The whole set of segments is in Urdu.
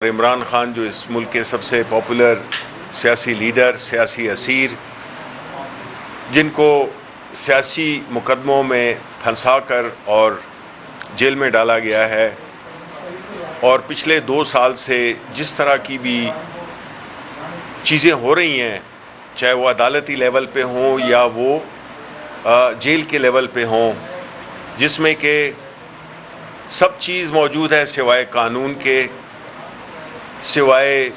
عمران خان جو اس ملک کے سب سے پاپولر سیاسی لیڈر، سیاسی اسیر، جن کو سیاسی مقدموں میں پھنسا کر اور جیل میں ڈالا گیا ہے، اور پچھلے 2 سال سے جس طرح کی بھی چیزیں ہو رہی ہیں، چاہے وہ عدالتی لیول پہ ہوں یا وہ جیل کے لیول پہ ہوں، جس میں کہ سب چیز موجود ہے سوائے قانون کے، سوائے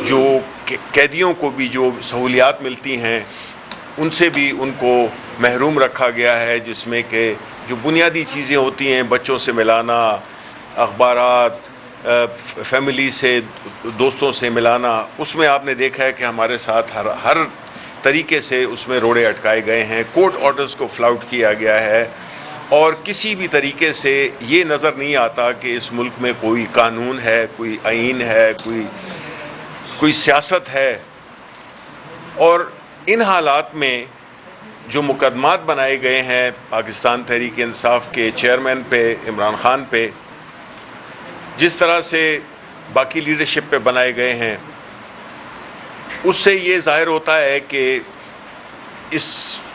جو قیدیوں کو بھی جو سہولیات ملتی ہیں ان سے بھی ان کو محروم رکھا گیا ہے، جس میں کہ جو بنیادی چیزیں ہوتی ہیں، بچوں سے ملانا، اخبارات، فیملی سے، دوستوں سے ملانا، اس میں آپ نے دیکھا ہے کہ ہمارے ساتھ ہر طریقے سے اس میں روڑے اٹکائے گئے ہیں، کورٹ آرڈرز کو فلاؤٹ کیا گیا ہے، اور کسی بھی طریقے سے یہ نظر نہیں آتا کہ اس ملک میں کوئی قانون ہے، کوئی آئین ہے، کوئی سیاست ہے۔ اور ان حالات میں جو مقدمات بنائے گئے ہیں پاکستان تحریک انصاف کے چیئرمین پہ، عمران خان پہ، جس طرح سے باقی لیڈرشپ پہ بنائے گئے ہیں، اس سے یہ ظاہر ہوتا ہے کہ اس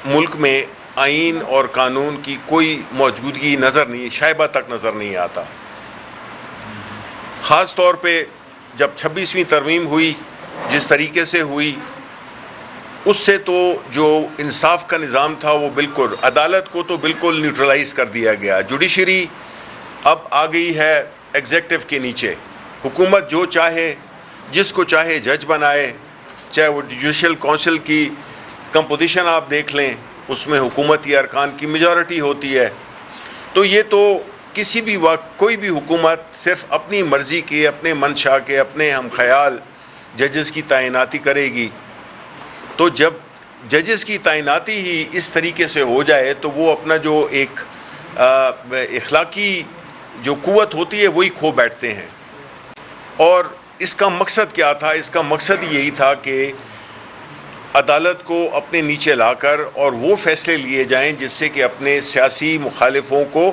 ملک میں آئین اور قانون کی کوئی موجودگی نظر نہیں، شائبہ تک نظر نہیں آتا۔ خاص طور پہ جب 26ویں ترمیم ہوئی، جس طریقے سے ہوئی، اس سے تو جو انصاف کا نظام تھا وہ بالکل، عدالت کو تو بالکل نیوٹرلائز کر دیا گیا۔ جوڈیشری اب آ گئی ہے ایگزیکٹو کے نیچے، حکومت جو چاہے، جس کو چاہے جج بنائے، چاہے وہ جوڈیشل کونسل کی کمپوزیشن آپ دیکھ لیں، اس میں حکومتی ارکان کی میجورٹی ہوتی ہے۔ تو یہ تو کسی بھی وقت کوئی بھی حکومت صرف اپنی مرضی کے، اپنے منشا کے، اپنے ہم خیال ججز کی تعیناتی کرے گی۔ تو جب ججز کی تعیناتی ہی اس طریقے سے ہو جائے تو وہ اپنا جو ایک اخلاقی جو قوت ہوتی ہے وہی کھو بیٹھتے ہیں۔ اور اس کا مقصد کیا تھا؟ اس کا مقصد یہی تھا کہ عدالت کو اپنے نیچے لا کر اور وہ فیصلے لیے جائیں جس سے کہ اپنے سیاسی مخالفوں کو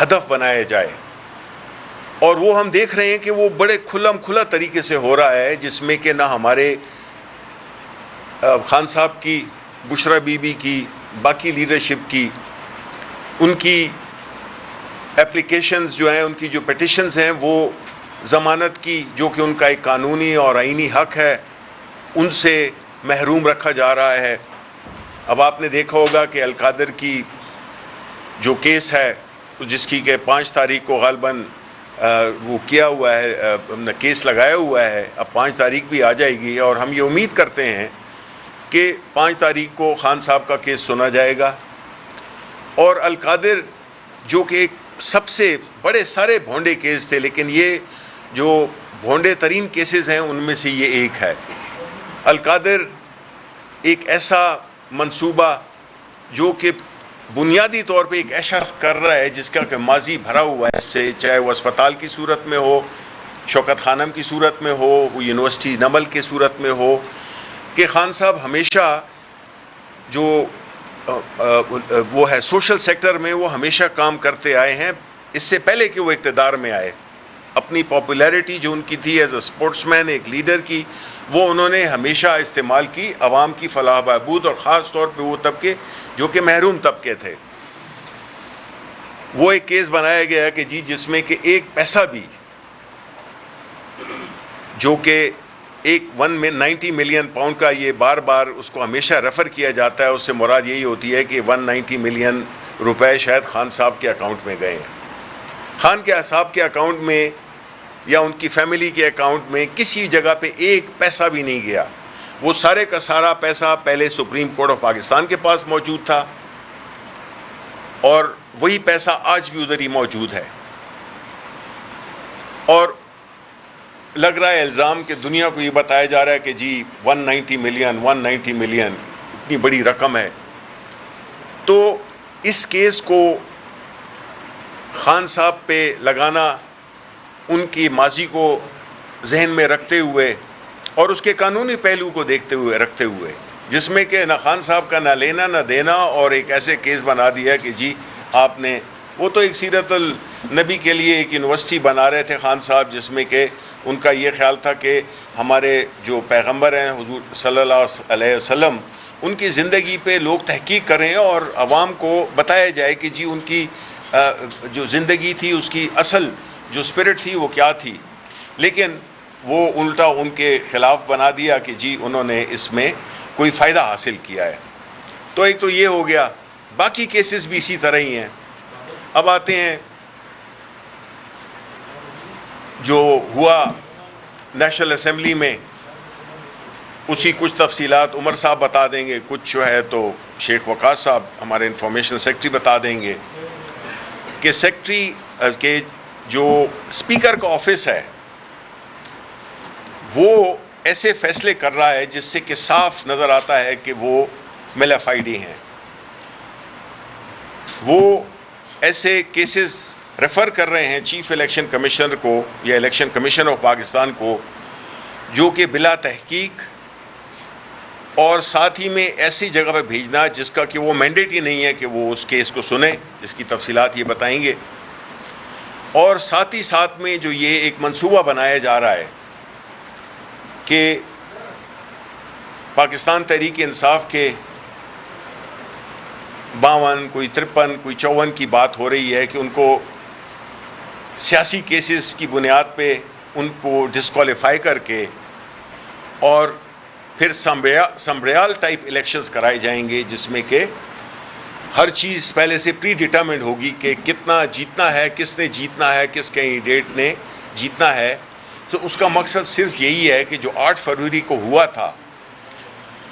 ہدف بنایا جائے۔ اور وہ ہم دیکھ رہے ہیں کہ وہ بڑے کھلا طریقے سے ہو رہا ہے، جس میں کہ نہ ہمارے خان صاحب کی، بشرا بی بی کی، باقی لیڈرشپ کی، ان کی اپلیکیشنز جو ہیں، ان کی جو پٹیشنز ہیں، وہ ضمانت کی، جو کہ ان کا ایک قانونی اور آئینی حق ہے، ان سے محروم رکھا جا رہا ہے۔ اب آپ نے دیکھا ہوگا کہ القادر کی جو کیس ہے، جس کی کہ 5 تاریخ کو غالباً وہ کیا ہوا ہے، کیس لگایا ہوا ہے، اب 5 تاریخ بھی آ جائے گی، اور ہم یہ امید کرتے ہیں کہ 5 تاریخ کو خان صاحب کا کیس سنا جائے گا۔ اور القادر جو کہ ایک سب سے بڑے سارے بھونڈے کیس تھے، لیکن یہ جو بھونڈے ترین کیسز ہیں ان میں سے یہ ایک ہے۔ القادر ایک ایسا منصوبہ جو کہ بنیادی طور پہ ایک ایسا کر رہا ہے جس کا کہ ماضی بھرا ہوا ہے اس سے، چاہے وہ اسپتال کی صورت میں ہو، شوکت خانم کی صورت میں ہو، وہ یونیورسٹی نمل کی صورت میں ہو، کہ خان صاحب ہمیشہ جو وہ ہے سوشل سیکٹر میں وہ ہمیشہ کام کرتے آئے ہیں، اس سے پہلے کہ وہ اقتدار میں آئے۔ اپنی پاپولیرٹی جو ان کی تھی ایز اے اسپورٹس مین، ایک لیڈر کی، وہ انہوں نے ہمیشہ استعمال کی عوام کی فلاح بہبود، اور خاص طور پہ وہ طبقے جو کہ محروم طبقے تھے۔ وہ ایک کیس بنایا گیا کہ جس میں کہ ایک پیسہ بھی، جو کہ ایک 190 ملین پاؤنڈ کا، یہ بار بار اس کو ہمیشہ ریفر کیا جاتا ہے، اس سے مراد یہی ہوتی ہے کہ 190 ملین روپے شاید خان صاحب کے اکاؤنٹ میں گئے ہیں۔ خان کے صاحب کے اکاؤنٹ میں یا ان کی فیملی کے اکاؤنٹ میں کسی جگہ پہ ایک پیسہ بھی نہیں گیا۔ وہ سارے کا سارا پیسہ پہلے سپریم کورٹ آف پاکستان کے پاس موجود تھا، اور وہی پیسہ آج بھی ادھر ہی موجود ہے۔ اور لگ رہا ہے الزام کہ دنیا کو یہ بتایا جا رہا ہے کہ 190 ملین اتنی بڑی رقم ہے۔ تو اس کیس کو خان صاحب پہ لگانا ان کی ماضی کو ذہن میں رکھتے ہوئے اور اس کے قانونی پہلو کو رکھتے ہوئے، جس میں کہ نہ خان صاحب کا نہ لینا نہ دینا، اور ایک ایسے کیس بنا دیا کہ آپ نے، وہ تو ایک سیرت نبی کے لیے ایک یونیورسٹی بنا رہے تھے خان صاحب، جس میں کہ ان کا یہ خیال تھا کہ ہمارے جو پیغمبر ہیں حضور صلی اللہ علیہ وسلم، ان کی زندگی پہ لوگ تحقیق کریں اور عوام کو بتایا جائے کہ جی ان کی جو زندگی تھی اس کی اصل جو اسپرٹ تھی وہ کیا تھی. لیکن وہ الٹا ان کے خلاف بنا دیا کہ جی انہوں نے اس میں کوئی فائدہ حاصل کیا ہے. تو ایک تو یہ ہو گیا، باقی کیسز بھی اسی طرح ہی ہیں. اب آتے ہیں جو ہوا نیشنل اسمبلی میں، اسی کچھ تفصیلات عمر صاحب بتا دیں گے، کچھ جو ہے تو شیخ وقاص صاحب ہمارے انفارمیشن سیکرٹری بتا دیں گے کہ سیکرٹری کے جو اسپیکر کا آفس ہے وہ ایسے فیصلے کر رہا ہے جس سے کہ صاف نظر آتا ہے کہ وہ مل ایف آئی ڈی ہیں. وہ ایسے کیسز ریفر کر رہے ہیں چیف الیکشن کمشنر کو یا الیکشن کمیشن آف پاکستان کو، جو کہ بلا تحقیق اور ساتھ ہی میں ایسی جگہ پہ بھیجنا جس کا کہ وہ مینڈیٹ ہی نہیں ہے کہ وہ اس کیس کو سنیں، جس کی تفصیلات یہ بتائیں گے. اور ساتھ ہی ساتھ میں جو یہ ایک منصوبہ بنایا جا رہا ہے کہ پاکستان تحریک انصاف کے 52 کوئی 53 کوئی 54 کی بات ہو رہی ہے کہ ان کو سیاسی کیسز کی بنیاد پہ ان کو ڈسکوالیفائی کر کے اور پھر سمبریال ٹائپ الیکشنز کرائے جائیں گے، جس میں کہ ہر چیز پہلے سے پری ڈیٹرمنڈ ہوگی کہ کتنا جیتنا ہے، کس نے جیتنا ہے، کس کینڈیڈیٹ نے جیتنا ہے. تو اس کا مقصد صرف یہی ہے کہ جو 8 فروری کو ہوا تھا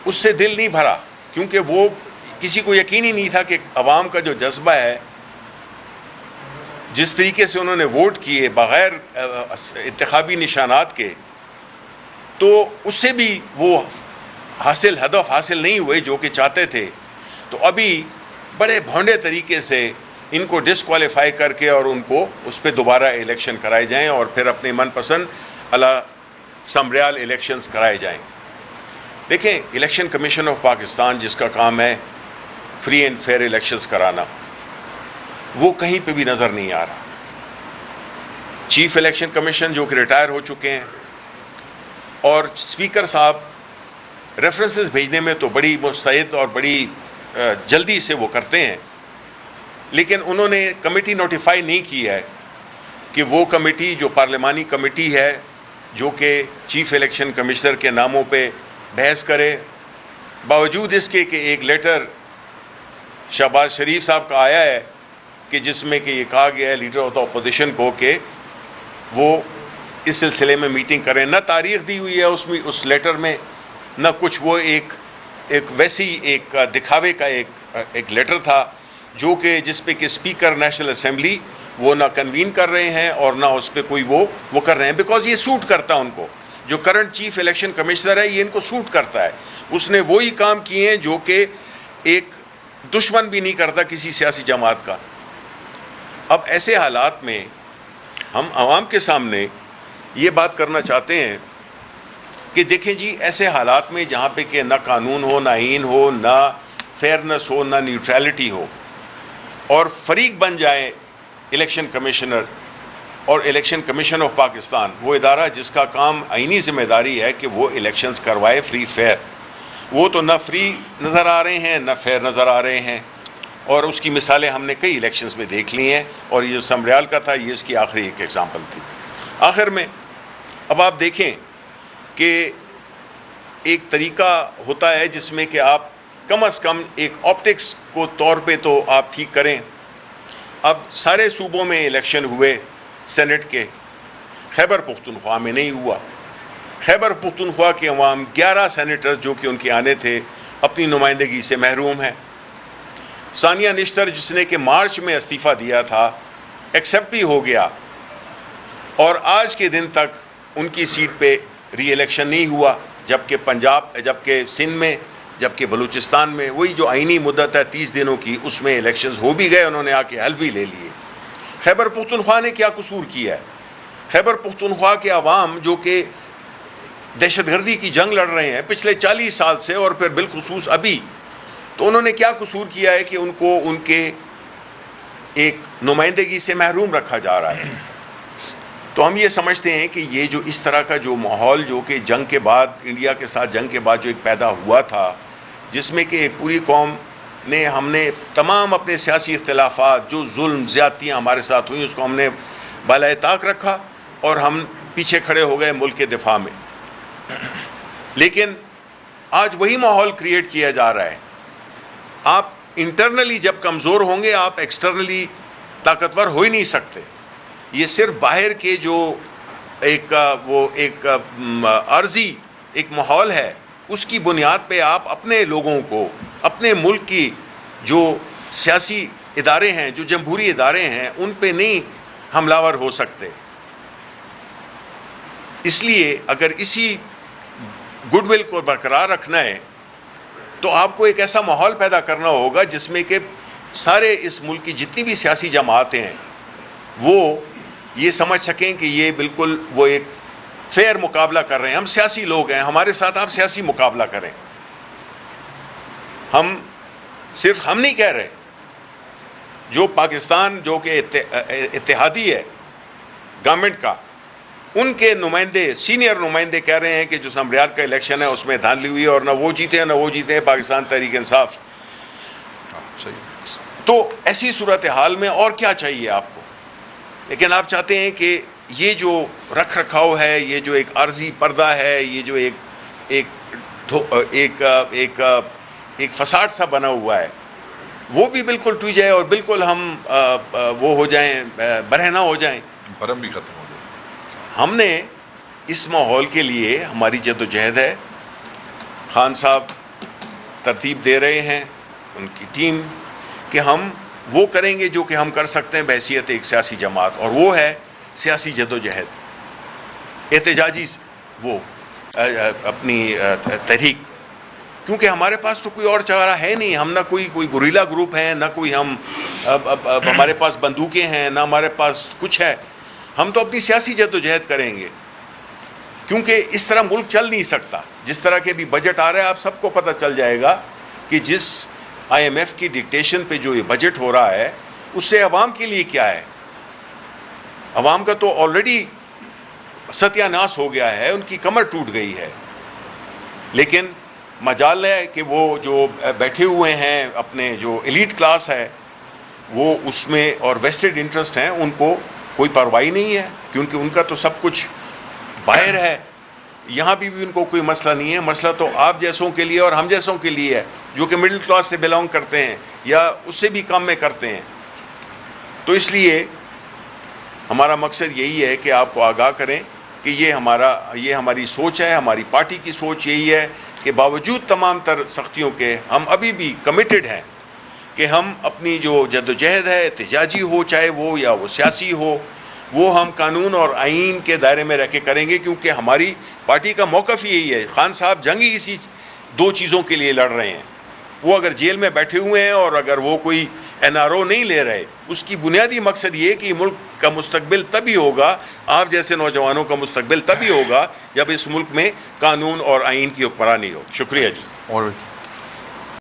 اس سے دل نہیں بھرا، کیونکہ وہ کسی کو یقین ہی نہیں تھا کہ عوام کا جو جذبہ ہے، جس طریقے سے انہوں نے ووٹ کیے بغیر انتخابی نشانات کے، تو اس سے بھی وہ ہدف حاصل نہیں ہوئے جو کہ چاہتے تھے. تو ابھی بڑے بھونڈے طریقے سے ان کو ڈسکوالیفائی کر کے اور ان کو اس پہ دوبارہ الیکشن کرائے جائیں اور پھر اپنے من پسند سمبریال الیکشنز کرائے جائیں. دیکھیں، الیکشن کمیشن آف پاکستان جس کا کام ہے فری اینڈ فیئر الیکشنز کرانا، وہ کہیں پہ بھی نظر نہیں آ رہا. چیف الیکشن کمیشن جو کہ ریٹائر ہو چکے ہیں، اور اسپیکر صاحب ریفرنسز بھیجنے میں تو بڑی مستعد اور بڑی جلدی سے وہ کرتے ہیں، لیکن انہوں نے کمیٹی نوٹیفائی نہیں کی ہے کہ وہ کمیٹی جو پارلیمانی کمیٹی ہے جو کہ چیف الیکشن کمشنر کے ناموں پہ بحث کرے. باوجود اس کے کہ ایک لیٹر شہباز شریف صاحب کا آیا ہے کہ جس میں کہ یہ کہا گیا ہے لیڈر آف دا اپوزیشن کو کہ وہ اس سلسلے میں میٹنگ کریں. نہ تاریخ دی ہوئی ہے اس لیٹر میں، نہ کچھ. وہ ایک ویسی ایک دکھاوے کا ایک لیٹر تھا جو کہ جس پہ کہ اسپیکر نیشنل اسمبلی وہ نہ کنوین کر رہے ہیں اور نہ اس پہ کوئی وہ کر رہے ہیں، بیکاز یہ سوٹ کرتا ہے ان کو. جو کرنٹ چیف الیکشن کمشنر ہے یہ ان کو سوٹ کرتا ہے. اس نے وہی کام کیے ہیں جو کہ ایک دشمن بھی نہیں کرتا کسی سیاسی جماعت کا. اب ایسے حالات میں ہم عوام کے سامنے یہ بات کرنا چاہتے ہیں کہ دیکھیں جی، ایسے حالات میں جہاں پہ کہ نہ قانون ہو، نہ آئین ہو، نہ فیئرنس ہو، نہ نیوٹرلٹی ہو، اور فریق بن جائے الیکشن کمشنر اور الیکشن کمیشن آف پاکستان، وہ ادارہ جس کا کام آئینی ذمہ داری ہے کہ وہ الیکشنز کروائے فری فیئر. وہ تو نہ فری نظر آ رہے ہیں نہ فیئر نظر آ رہے ہیں، اور اس کی مثالیں ہم نے کئی الیکشنز میں دیکھ لی ہیں، اور یہ جو سمبریال کا تھا یہ اس کی آخری ایک ایگزامپل تھی. آخر میں اب آپ دیکھیں کہ ایک طریقہ ہوتا ہے جس میں کہ آپ کم از کم ایک آپٹکس کو طور پہ تو آپ ٹھیک کریں. اب سارے صوبوں میں الیکشن ہوئے سینٹ کے، خیبر پختونخوا میں نہیں ہوا. خیبر پختونخوا کے عوام 11 سینیٹر جو کہ ان کے آنے تھے اپنی نمائندگی سے محروم ہیں. ثانیہ نشتر جس نے کہ مارچ میں استعفیٰ دیا تھا، ایکسیپٹ بھی ہو گیا، اور آج کے دن تک ان کی سیٹ پہ ری الیکشن نہیں ہوا. جبکہ سندھ میں، جبکہ بلوچستان میں وہی جو آئینی مدت ہے 30 دنوں کی، اس میں الیکشنز ہو بھی گئے، انہوں نے آ کے حل بھی لے لیے. خیبر پختونخوا نے کیا قصور کیا ہے؟ خیبر پختونخوا کے عوام جو کہ دہشت گردی کی جنگ لڑ رہے ہیں پچھلے 40 سال سے، اور پھر بالخصوص ابھی، تو انہوں نے کیا قصور کیا ہے کہ ان کو ان کے ایک نمائندگی سے محروم رکھا جا رہا ہے. تو ہم یہ سمجھتے ہیں کہ یہ جو اس طرح کا جو ماحول جو کہ جنگ کے بعد، انڈیا کے ساتھ جنگ کے بعد جو ایک پیدا ہوا تھا، جس میں کہ ایک پوری قوم نے، ہم نے تمام اپنے سیاسی اختلافات، جو ظلم زیادتیاں ہمارے ساتھ ہوئیں، اس کو ہم نے بالائے طاق رکھا اور ہم پیچھے کھڑے ہو گئے ملک کے دفاع میں. لیکن آج وہی ماحول کریٹ کیا جا رہا ہے. آپ انٹرنلی جب کمزور ہوں گے، آپ ایکسٹرنلی طاقتور ہو ہی نہیں سکتے. یہ صرف باہر کے جو ایک عارضی ایک ماحول ہے، اس کی بنیاد پہ آپ اپنے لوگوں کو، اپنے ملک کی جو سیاسی ادارے ہیں، جو جمہوری ادارے ہیں، ان پہ نہیں حملہ ور ہو سکتے. اس لیے اگر اسی گڈ ول کو برقرار رکھنا ہے تو آپ کو ایک ایسا ماحول پیدا کرنا ہوگا جس میں کہ سارے اس ملک کی جتنی بھی سیاسی جماعتیں ہیں وہ یہ سمجھ سکیں کہ یہ بالکل وہ ایک فیئر مقابلہ کر رہے ہیں. ہم سیاسی لوگ ہیں، ہمارے ساتھ آپ سیاسی مقابلہ کریں. ہم صرف ہم نہیں کہہ رہے، جو پاکستان جو کہ اتحادی ہے گورنمنٹ کا، ان کے نمائندے، سینئر نمائندے کہہ رہے ہیں کہ جو سمبریال کا الیکشن ہے اس میں دھاندلی ہوئی اور نہ وہ جیتے ہیں پاکستان تحریک انصاف. تو ایسی صورتحال میں اور کیا چاہیے آپ کو؟ لیکن آپ چاہتے ہیں کہ یہ جو رکھ رکھاؤ ہے، یہ جو ایک عارضی پردہ ہے، یہ جو ایک فساد سا بنا ہوا ہے، وہ بھی بالکل ٹوٹ جائے اور بالکل ہم وہ ہو جائیں، برہنہ ہو جائیں، برہم بھی ختم ہو جائے. ہم نے اس ماحول کے لیے ہماری جد و جہد ہے. خان صاحب ترتیب دے رہے ہیں، ان کی ٹیم، کہ ہم وہ کریں گے جو کہ ہم کر سکتے ہیں بحیثیت ایک سیاسی جماعت، اور وہ ہے سیاسی جد و جہد، احتجاجی وہ اپنی تحریک. کیونکہ ہمارے پاس تو کوئی اور چارہ ہے نہیں. ہم نہ کوئی گوریلا گروپ ہیں، نہ کوئی ہمارے پاس بندوقیں ہیں، نہ ہمارے پاس کچھ ہے. ہم تو اپنی سیاسی جد و جہد کریں گے، کیونکہ اس طرح ملک چل نہیں سکتا. جس طرح کے بھی بجٹ آ رہا ہے، آپ سب کو پتہ چل جائے گا کہ جس IMF کی ڈکٹیشن پہ جو یہ بجٹ ہو رہا ہے، اس سے عوام کے لیے کیا ہے. عوام کا تو آلریڈی ستیہ ناش ہو گیا ہے، ان کی کمر ٹوٹ گئی ہے. لیکن مجال ہے کہ وہ جو بیٹھے ہوئے ہیں، اپنے جو ایلیٹ کلاس ہے، وہ اس میں اور ویسٹڈ انٹرسٹ ہیں، ان کو کوئی پرواہی نہیں ہے، کیونکہ ان کا تو سب کچھ باہر ہے. یہاں بھی ان کو کوئی مسئلہ نہیں ہے. مسئلہ تو آپ جیسوں کے لیے اور ہم جیسوں کے لیے ہے، جو کہ مڈل کلاس سے بلانگ کرتے ہیں یا اس سے بھی کم میں کرتے ہیں. تو اس لیے ہمارا مقصد یہی ہے کہ آپ کو آگاہ کریں کہ یہ ہماری سوچ ہے، ہماری پارٹی کی سوچ یہی ہے کہ باوجود تمام تر سختیوں کے ہم ابھی بھی کمیٹڈ ہیں کہ ہم اپنی جو جد و جہد ہے، احتجاجی ہو چاہے وہ یا وہ سیاسی ہو، وہ ہم قانون اور آئین کے دائرے میں رہ کے کریں گے. کیونکہ ہماری پارٹی کا موقف یہی ہے. خان صاحب جنگ ہی اسی دو چیزوں کے لیے لڑ رہے ہیں. وہ اگر جیل میں بیٹھے ہوئے ہیں اور اگر وہ کوئی NRO نہیں لے رہے، اس کی بنیادی مقصد یہ ہے کہ ملک کا مستقبل تبھی ہوگا، آپ جیسے نوجوانوں کا مستقبل تبھی ہوگا جب اس ملک میں قانون اور آئین کی حکمرانی ہو. شکریہ جی. اور